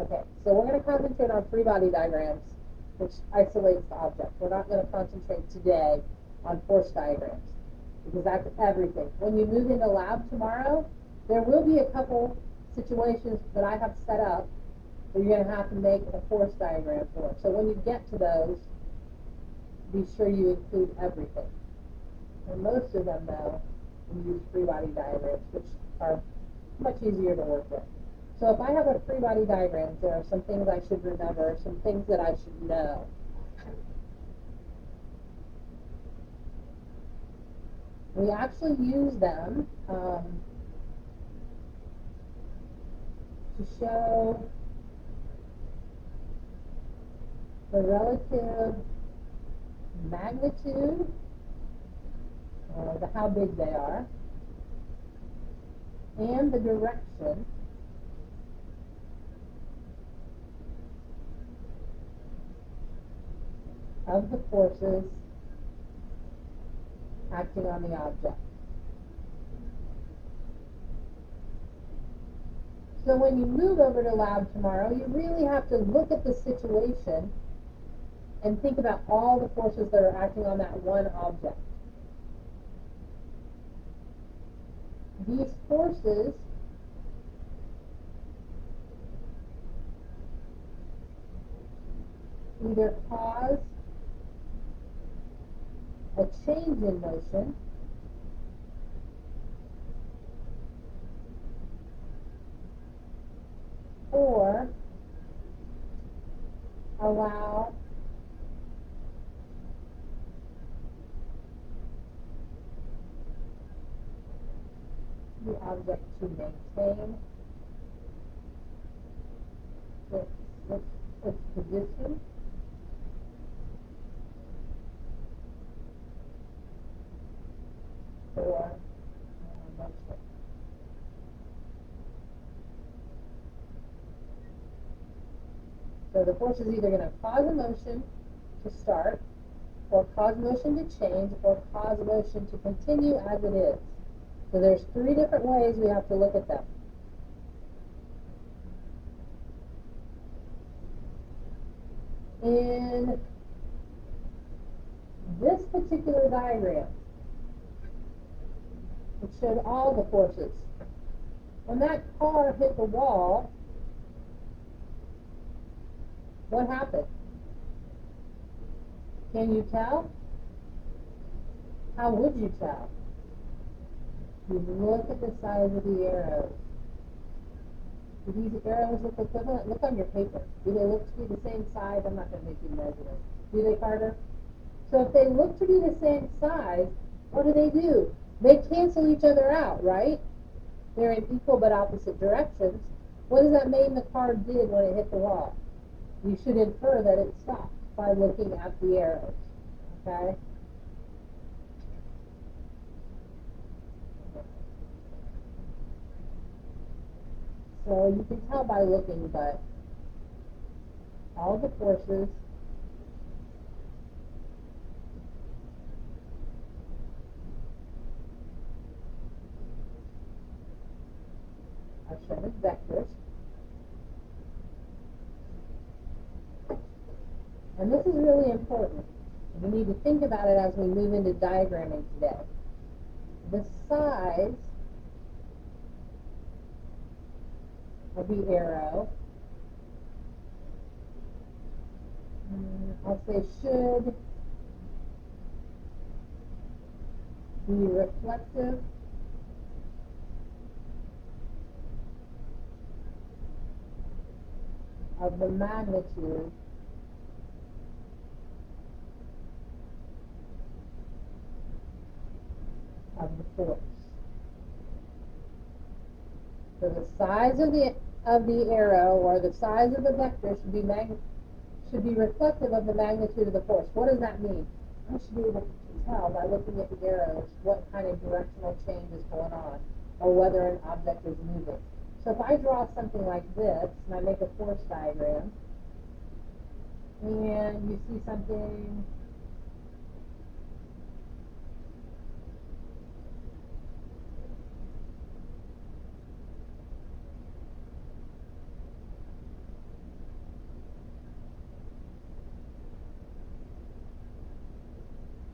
Okay, so we're going to concentrate on free body diagrams, which isolates the object. We're not going to concentrate today on force diagrams, because that's everything. When you move into lab tomorrow, there will be a couple situations that I have set up where you're going to have to make a force diagram for. So when you get to those, be sure you include everything. And most of them, though, we use free body diagrams, which are much easier to work with. So if I have a free body diagram, there are some things I should remember, some things that I should know. We actually use them to show the relative magnitude, how big they are, and the direction of the forces acting on the object. So when you move over to lab tomorrow, you really have to look at the situation and think about all the forces that are acting on that one object. These forces either cause a change in motion or allow the object to maintain its position or motion. So the force is either going to cause a motion to start, or cause motion to change, or cause motion to continue as it is. So there's three different ways we have to look at them. In this particular diagram, it showed all the forces. When that car hit the wall, what happened? Can you tell? How would you tell? You look at the size of the arrows. Do these arrows look equivalent? Look on your paper. Do they look to be the same size? I'm not going to make you measure them. Do they, Carter? So if they look to be the same size, what do? They cancel each other out, right? They're in equal but opposite directions. What does that mean the car did when it hit the wall? You should infer that it stopped by looking at the arrows. Okay? So you can tell by looking, but all the forces are shown as vectors. And this is really important. We need to think about it as we move into diagramming today. The size of the arrow, I'll say should be reflective of the magnitude of the force. So the size of the arrow, or the size of the vector, should be reflective of the magnitude of the force. What does that mean? I should be able to tell by looking at the arrows what kind of directional change is going on, or whether an object is moving. So if I draw something like this, and I make a force diagram, and you see something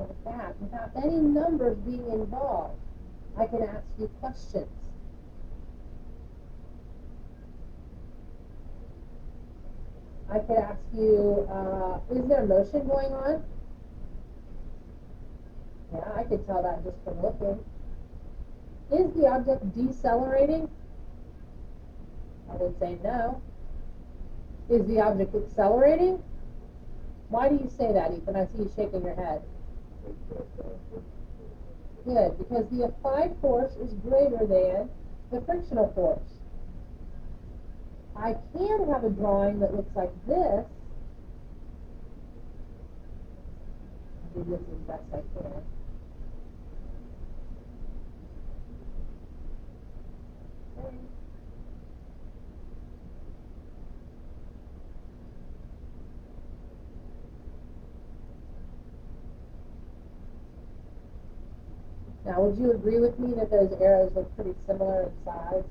like that, without any numbers being involved. I can ask you questions. I could ask you, is there motion going on? Yeah, I could tell that just from looking. Is the object decelerating? I would say no. Is the object accelerating? Why do you say that, Ethan? I see you shaking your head. Good, because the applied force is greater than the frictional force. I can have a drawing that looks like this. I'll do this as best I can. Okay. Now, would you agree with me that those arrows look pretty similar in size?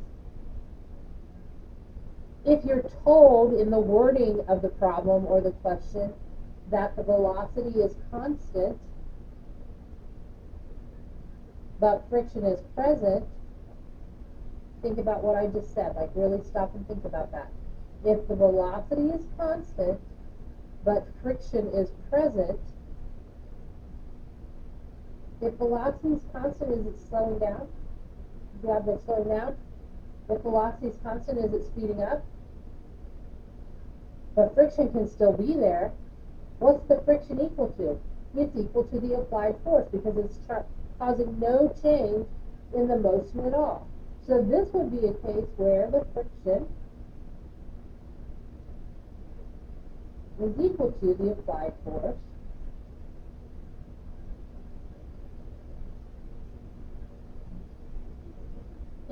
If you're told in the wording of the problem or the question that the velocity is constant, but friction is present, think about what I just said. Like, really stop and think about that. If the velocity is constant, but friction is present, if velocity is constant, is it slowing down? Is the object slowing down? If velocity is constant, is it speeding up? But friction can still be there. What's the friction equal to? It's equal to the applied force because it's causing no change in the motion at all. So this would be a case where the friction is equal to the applied force.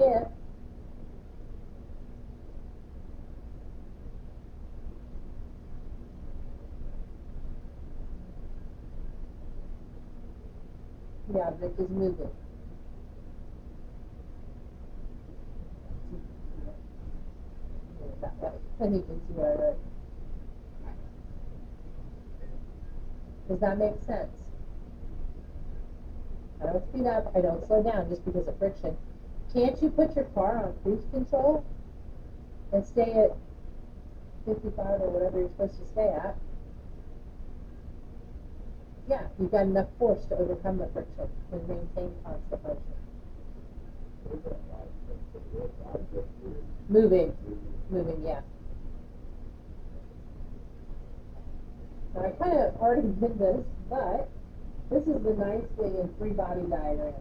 If the object is moving. That way, then you can see what I wrote. Does that make sense? I don't speed up, I don't slow down just because of friction. Can't you put your car on cruise control and stay at 55 or whatever you're supposed to stay at? Yeah, you've got enough force to overcome the friction and maintain constant motion. Moving, yeah. Now, I kind of already did this, but this is the nice thing in free body diagrams.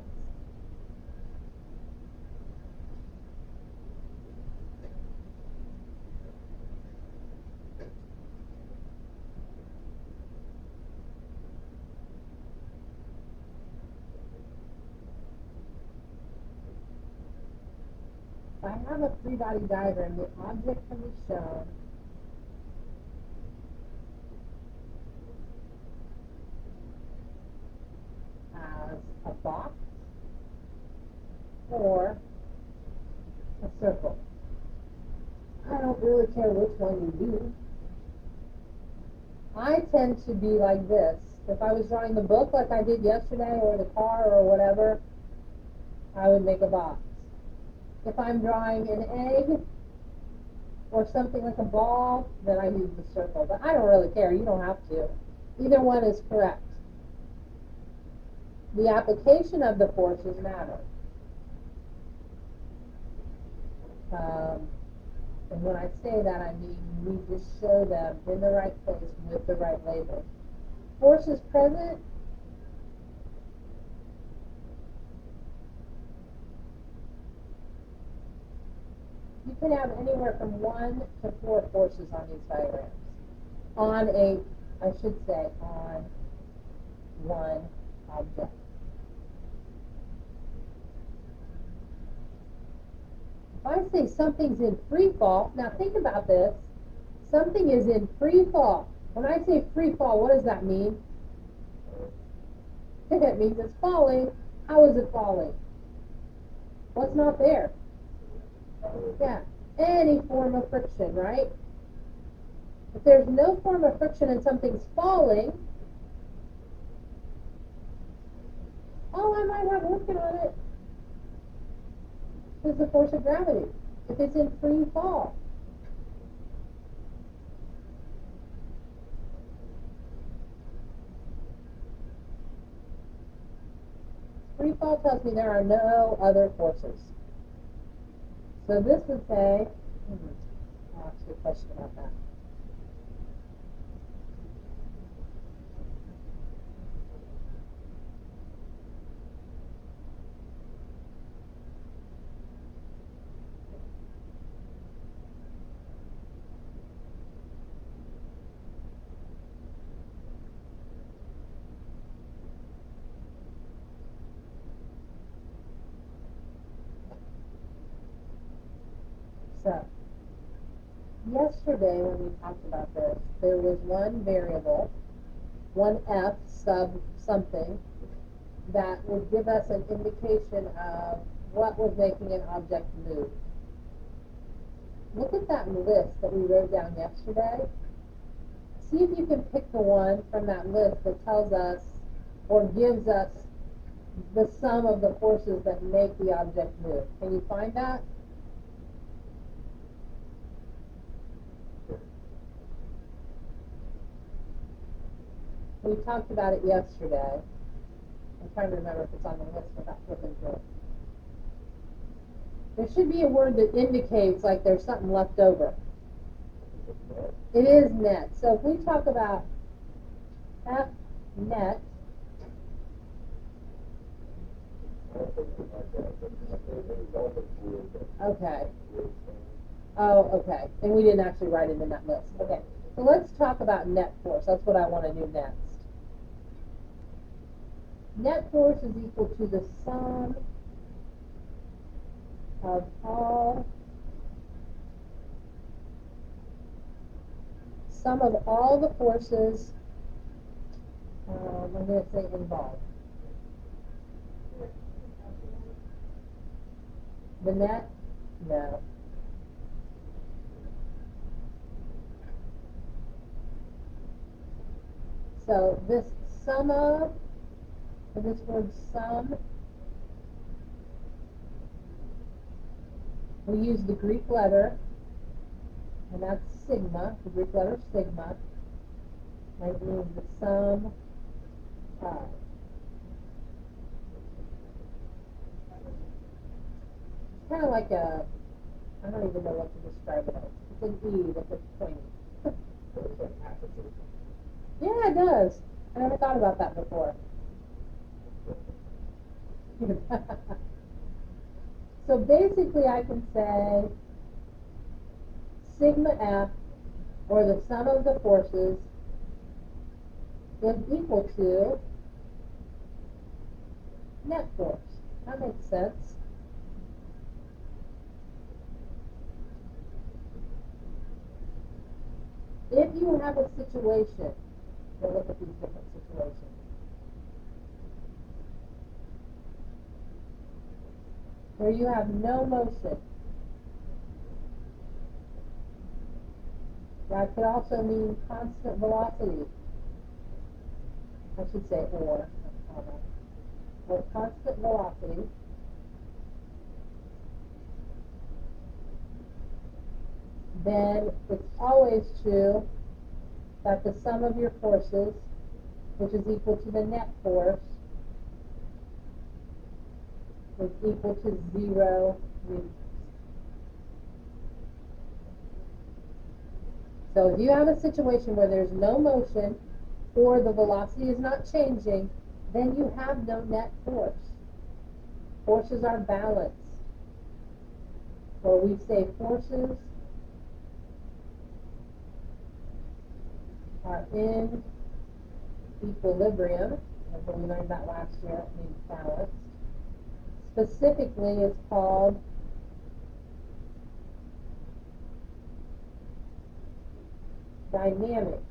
If I have a free body diagram, the object can be shown as a box or a circle. I don't really care which one you do. I tend to be like this. If I was drawing the book like I did yesterday, or the car, or whatever, I would make a box. If I'm drawing an egg or something like a ball, then I use the circle. But I don't really care. You don't have to. Either one is correct. The application of the forces matter. And when I say that, I mean we just show them in the right place with the right label. Force is present. You can have anywhere from 1 to 4 forces on these diagrams. On a, I should say, on one object. If I say something's in free fall, now think about this. Something is in free fall. When I say free fall, what does that mean? It means it's falling. How is it falling? What's not there? Yeah, any form of friction, right? If there's no form of friction and something's falling, Oh, I might have working on it. Is the force of gravity. If it's in free fall. Free fall tells me there are no other forces. So this would say, I'll ask you a question about that. So, yesterday when we talked about this, there was one variable, one F sub something, that would give us an indication of what was making an object move. Look at that list that we wrote down yesterday. See if you can pick the one from that list that tells us or gives us the sum of the forces that make the object move. Can you find that? We talked about it yesterday. I'm trying to remember if it's on the list without flipping through it. There should be a word that indicates like there's something left over. It is net. So if we talk about F net, okay. Oh, okay. And we didn't actually write it in that list. Okay. So let's talk about net force. That's what I want to do next. Net force is equal to the sum of all the forces, I'm going to say involved. The net? No. So this sum of, and this word sum, we use the Greek letter, and that's sigma, the Greek letter sigma, and it means the sum of. It's kind of like a, I don't even know what to describe it as. It's an E with a point. Yeah, it does. I never thought about that before. So basically I can say sigma F, or the sum of the forces, is equal to net force. That makes sense. If you have a situation, we'll look at these different situations. Where you have no motion. That could also mean constant velocity. I should say or constant velocity. Then it's always true that the sum of your forces, which is equal to the net force, is equal to 0 newtons. So if you have a situation where there's no motion or the velocity is not changing, then you have no net force. Forces are balanced. Or we say forces are in equilibrium. That's what we learned that last year. It means balanced. Specifically, it's called dynamic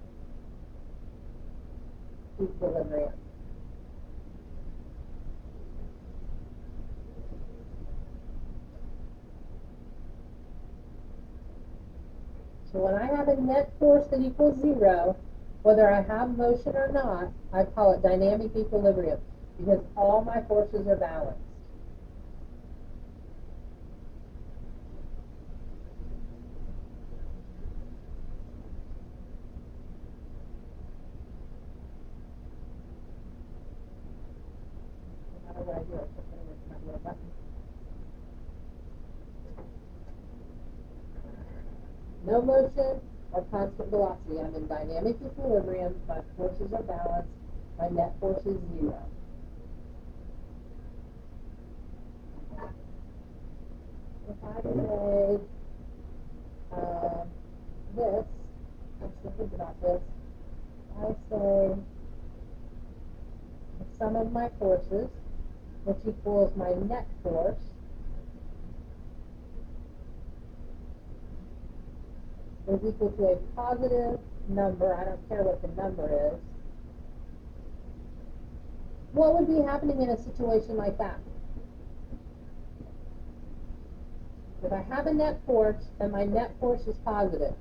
equilibrium. So when I have a net force that equals 0, whether I have motion or not, I call it dynamic equilibrium. because all my forces are balanced. No matter what I do, I can't get it with my little button. No motion or constant velocity. I'm in dynamic equilibrium. My forces are balanced. My net force is 0. If I say this, let's think about this. I say the sum of my forces, which equals my net force, is equal to a positive number. I don't care what the number is. What would be happening in a situation like that? If I have a net force and my net force is positive,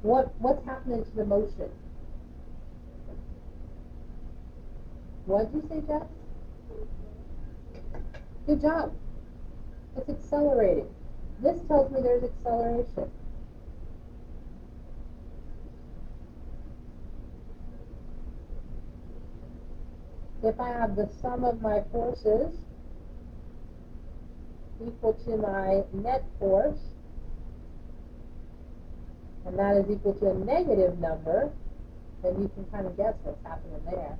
what's happening to the motion? What did you say, Jeff? Good job. It's accelerating. This tells me there's acceleration. If I have the sum of my forces equal to my net force, and that is equal to a negative number, then you can kind of guess what's happening there.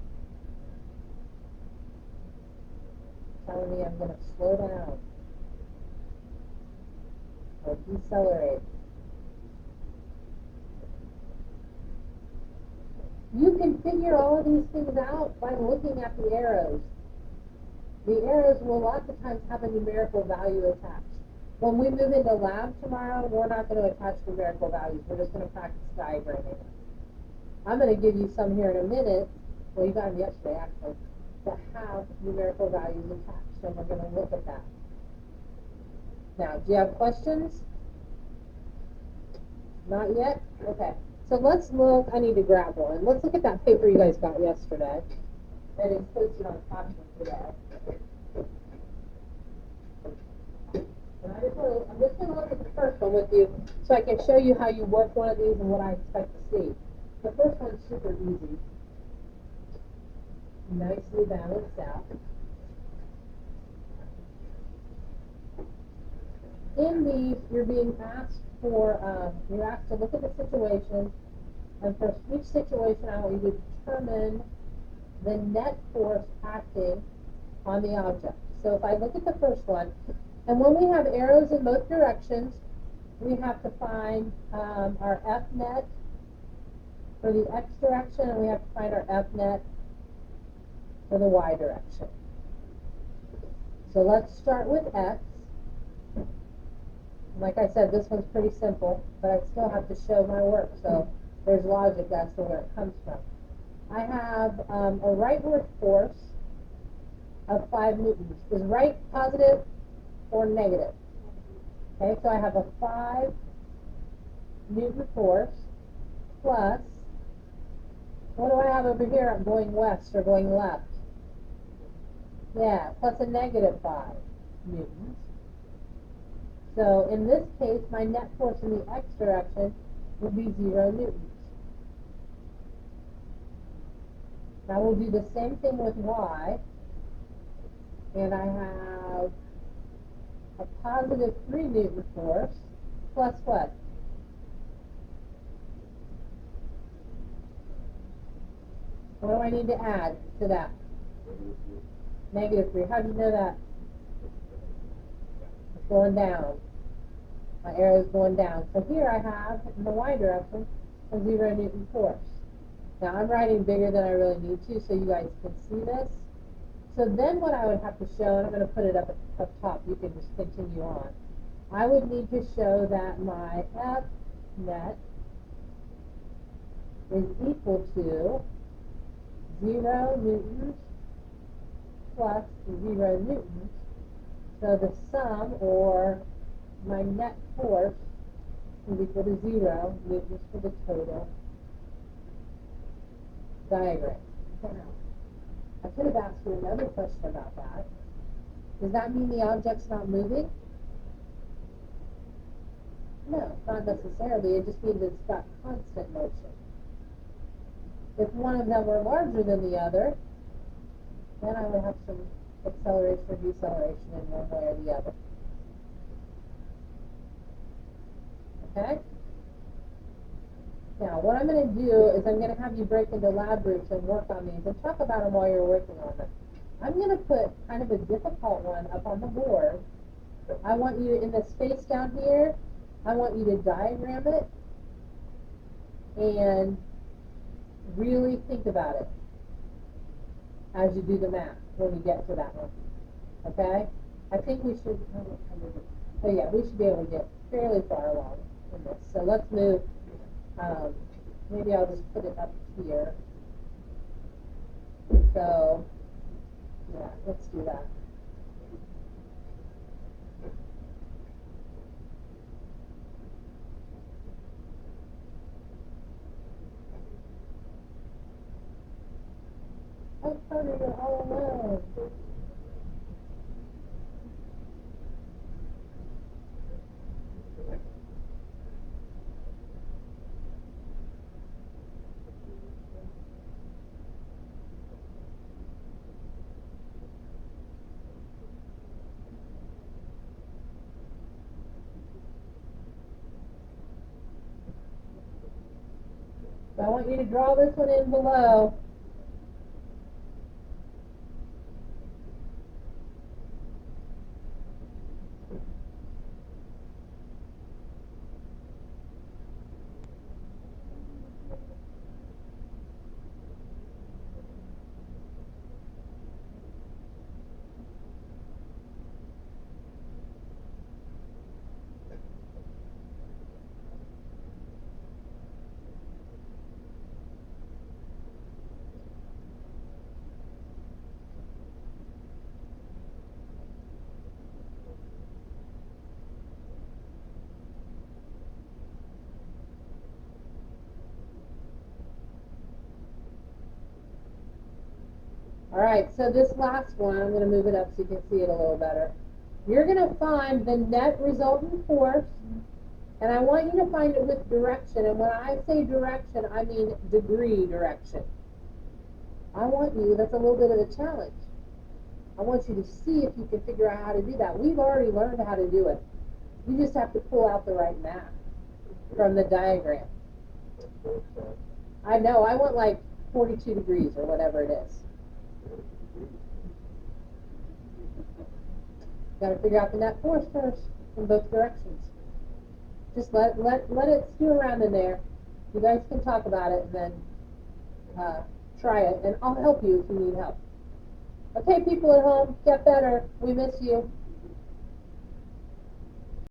Telling me I'm going to slow down or decelerate. You can figure all of these things out by looking at the arrows. The arrows will lots of times have a numerical value attached. When we move into lab tomorrow, we're not going to attach numerical values. We're just going to practice diagramming. I'm going to give you some here in a minute. Well, you got them yesterday, actually, that have numerical values attached, and we're going to look at that. Now, do you have questions? Not yet? Okay. So let's look. I need to grab one. Let's look at that paper you guys got yesterday. And it's posted on Classroom today. And I'm just going to look at the first one with you so I can show you how you work one of these and what I expect to see. The first one's super easy. Nicely balanced out. In these, you're being asked you're asked to look at the situation, and for each situation, I want you to determine the net force acting on the object. So if I look at the first one, and when we have arrows in both directions, we have to find our F net for the X direction, and we have to find our F net for the Y direction. So let's start with X. Like I said, this one's pretty simple, but I still have to show my work, so there's logic as to where it comes from. I have a rightward force of 5 newtons. Is right positive or negative? Okay, so I have a 5 Newton force plus, what do I have over here? I'm going west or going left. Yeah, plus a negative 5 newtons. So in this case, my net force in the X direction would be 0 newtons. Now we'll do the same thing with Y. And I have a positive 3 Newton force plus what? What do I need to add to that? Negative 3. How do you know that? It's going down. My arrow is going down. So here I have, in the Y direction, a 0 Newton force. Now I'm writing bigger than I really need to so you guys can see this. So then what I would have to show, and I'm going to put it up top, you can just continue on. I would need to show that my F net is equal to 0 newtons plus 0 newtons. So the sum, or my net force, is equal to 0 newtons for the total diagram. I could have asked you another question about that. Does that mean the object's not moving? No, not necessarily. It just means it's got constant motion. If one of them were larger than the other, then I would have some acceleration or deceleration in one way or the other. Okay? Now, what I'm going to do is I'm going to have you break into lab groups and work on these and talk about them while you're working on them. I'm going to put kind of a difficult one up on the board. I want you, in the space down here, I want you to diagram it and really think about it as you do the math when you get to that one. Okay? I think we should, oh yeah, we should be able to get fairly far along in this. So let's move, maybe I'll just put it up here. So, yeah, let's do that. Oh, Carter, you're all alone. So I want you to draw this one in below. All right, so this last one, I'm going to move it up so you can see it a little better. You're going to find the net resultant force, and I want you to find it with direction. And when I say direction, I mean degree direction. I want you, that's a little bit of a challenge. I want you to see if you can figure out how to do that. We've already learned how to do it. You just have to pull out the right math from the diagram. I know, I want like 42 degrees or whatever it is. Got to figure out the net force first in both directions. Just let it stew around in there. You guys can talk about it and then try it, and I'll help you if you need help. Okay, people at home, get better. We miss you.